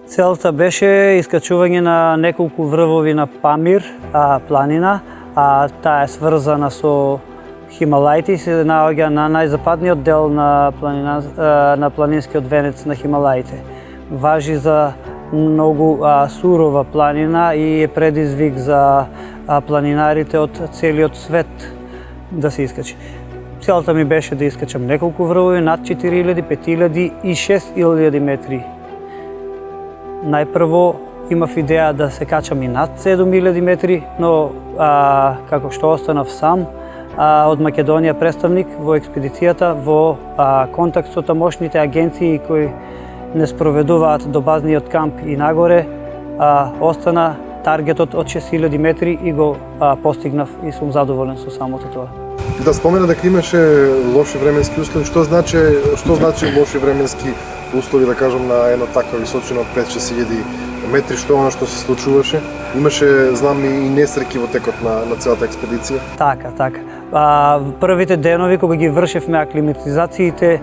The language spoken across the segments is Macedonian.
Целта беше искачување на неколку врвови на Памир планина, таа е сврзана со Хималаите и се наоѓа на најзападниот дел на планинскиот венец на Хималаите. Важи за многу сурова планина и е предизвик за планинарите од целиот свет да се искачи. Целта ми беше да искачам неколку врвови над 4000, 5000 и 6000 метри. Најпрво имав идеја да се качам и над 7000 метри, но како што останав сам, од Македонија представник во експедицијата, во контакт со тамошните агенции кои не спроведуваат до базниот камп и нагоре, остана таргетот од 6000 метри и го постигнав и сум задоволен со самото тоа. Да спомена дека имаше лоши временски услови, што значи лоши временски услови, да кажам, на една таква височина од 5-6000 метри, што е она што се случуваше? Имаше, знам, и несреќи во текот на целата експедиција? Така. Првите денови кога ги вршевме аклиматизациите,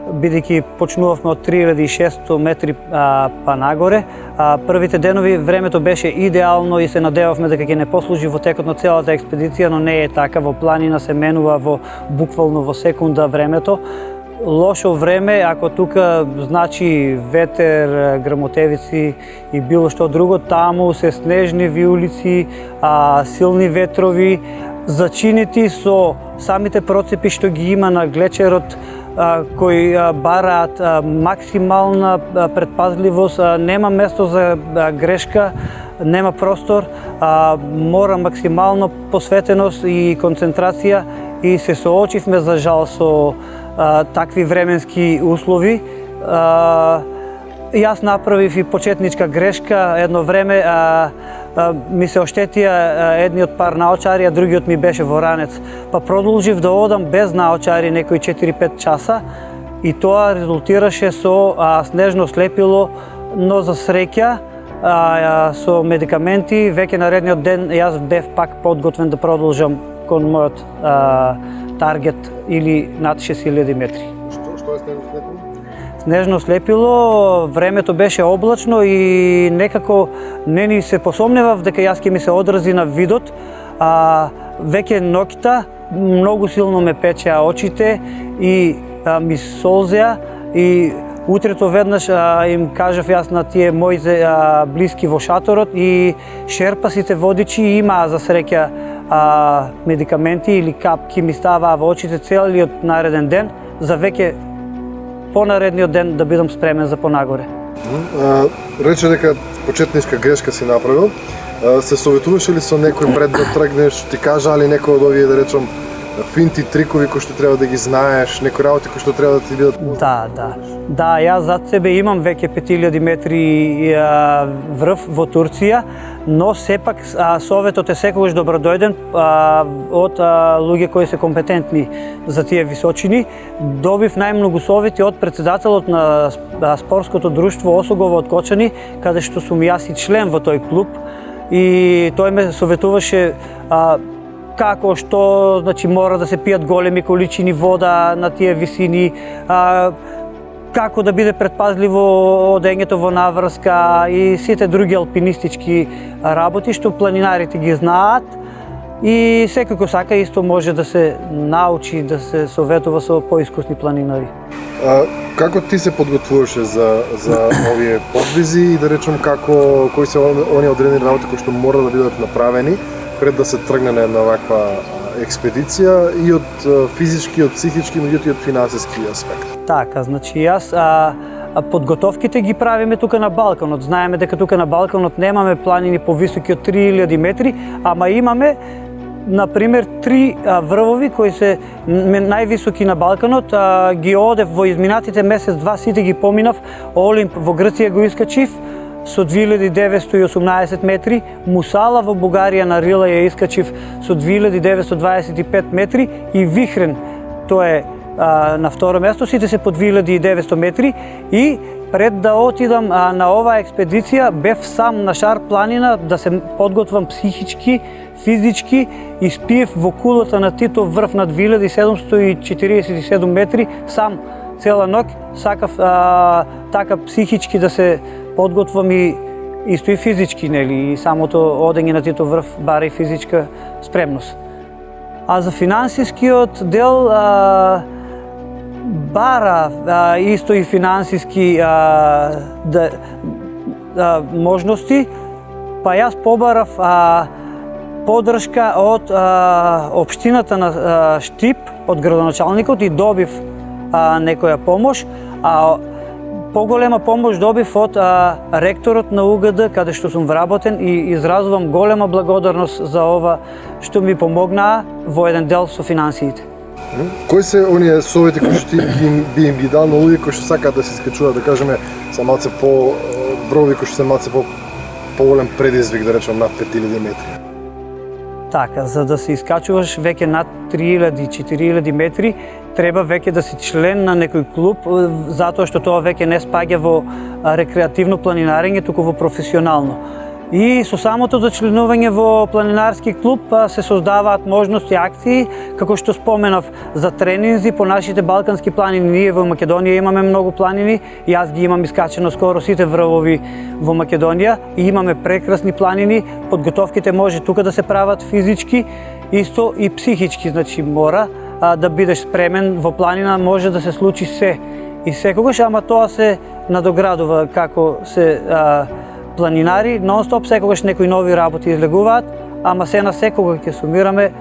бидејќи почнувавме од 3600 метри па нагоре, првите денови времето беше идеално и се надевавме дека ќе не послужи во текот на целата експедиција, но не е така. Во планина се менува буквално во секунда времето. Лошо време, ако тука значи ветер, грмотевици и било што друго, таму се снежни виулици, силни ветрови, зачинити со самите процепи што ги има на глечерот, кои бараат максимална предпазливост, нема место за грешка, нема простор, мора максимална посветеност и концентрација и се соочивме за жал со такви временски услови. Јас направив и почетничка грешка. Едно време ми се оштетија едниот пар наочари, а другиот ми беше во ранец. Па продолжив да одам без наочари некои 4-5 часа и тоа резултираше со снежно слепило, но за среќа со медикаменти веќе наредниот ден јас бев пак подготвен да продолжам кон мојот таргет или над 6000 метри. Што е снежно слепило? Снежно слепило, времето беше облачно и некако не ни се посомневав дека јас ќе ми се одрази на видот. Веќе ноќта многу силно ме печеа очите и ми солзеа и утрето веднаш им кажав јас на тие мои блиски во шаторот и шерпасите водичи имаа за среќа медикаменти или капки ми ставаа во очите целиот нареден ден, за веќе понаредниот ден да бидам спремен за понагоре. Рече дека почетничка грешка си направил. Се советуваше ли со некој пред да тргнеш? Ти кажа ли некој од овие, да речем, финти, трикови кои што треба да ги знаеш, некои работи кои што треба да ти бидат познати? Да, јас зад себе имам веќе 5000 метри врв во Турција, но сепак советот е секогаш добродојден од луѓе кои се компетентни за тие височини. Добив најмногу совети од председателот на спортското друштво Осогово од Кочани, каде што сум јас и член во тој клуб, и тој ме советуваше како што мора да се пијат големи количини вода на тие висини, како да биде предпазливо одењето во наврска и сите други алпинистички работи што планинарите ги знаат и секој кој сака исто може да се научи, да се советува со поискусни планинари. Како ти се подготвуваше за овие подвизи и да речем кои се оние одредени работи кои што мора да бидат направени пред да се тргне на една ваква експедиција и од физички, од психички, меѓутоа и од финансиски аспект? Така, значи јас подготовките ги правиме тука на Балканот. Знаеме дека тука на Балканот немаме планини повисоки од 3000 метри, ама имаме например 3 врвови кои се највисоки на Балканот. Ги одев во изминатите месец-два, сите ги поминав. Олимп во Грција го искачив со 2918 метри, Мусала во Бугарија на Рила ја искачив со 2925 метри и Вихрен, тоа е на второ место, сите се по 2900 метри и пред да отидам на оваа експедиција бев сам на Шар планина да се подготвам психички, физички и спиев во кулата на Титов врв на 2747 метри сам цела ноќ, сакав така психички да се подготвам и исто и физички, нели, и самото одење на тито врв бара и физичка спремност. А за финансискиот дел бара исто и финансиски можности, па јас побарав поддршка од општината на Штип, од градоначалникот, и добив некоја помош. Поголема помош добив од ректорот на УГД, каде што сум вработен, и изразувам голема благодарност за ова што ми помогнаа во еден дел со финансиите. Кои се оние совети кои што ти би им ги дал на луѓе кои што сакаат да се искачуваат, да кажеме, са малце по брови, кои што се малце поголем предизвик, да речем, над 5000 метри? Така, за да се искачуваш веќе над 3000-4000 метри, треба веќе да си член на некој клуб, затоа што тоа веќе не спаѓа во рекреативно планинарење, туку во професионално. И со самото зачленување во планинарски клуб се создаваат можности, акции, како што споменав, за тренинзи по нашите балкански планини. Ние во Македонија имаме многу планини, и јас ги имам искачено скоро сите врвови во Македонија, и имаме прекрасни планини. Подготовките може тука да се прават физички, исто и психички, значи мора да бидеш спремен. Во планина може да се случи се и секогаш, ама тоа се надоградува како се планинари, нон-стоп секогаш некои нови работи излегуваат, ама се на секога ќе сумираме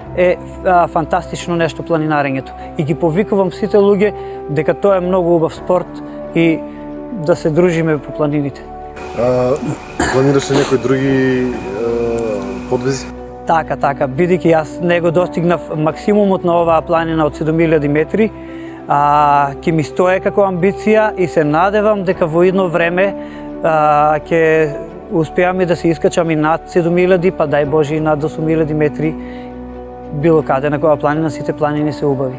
фантастично нешто планинарењето. И ги повикувам сите луѓе дека тоа е многу убав спорт и да се дружиме по планините. Планираш ли некои други подвизи? Така, бидејќи јас не го достигнав максимумот на оваа планина од 7000 метри, ќе ми стое како амбиција и се надевам дека во идно време ќе успеам и да се искачам и над 7000, па дај Боже и над 8000 метри, било каде на која планина. Сите планини се убави.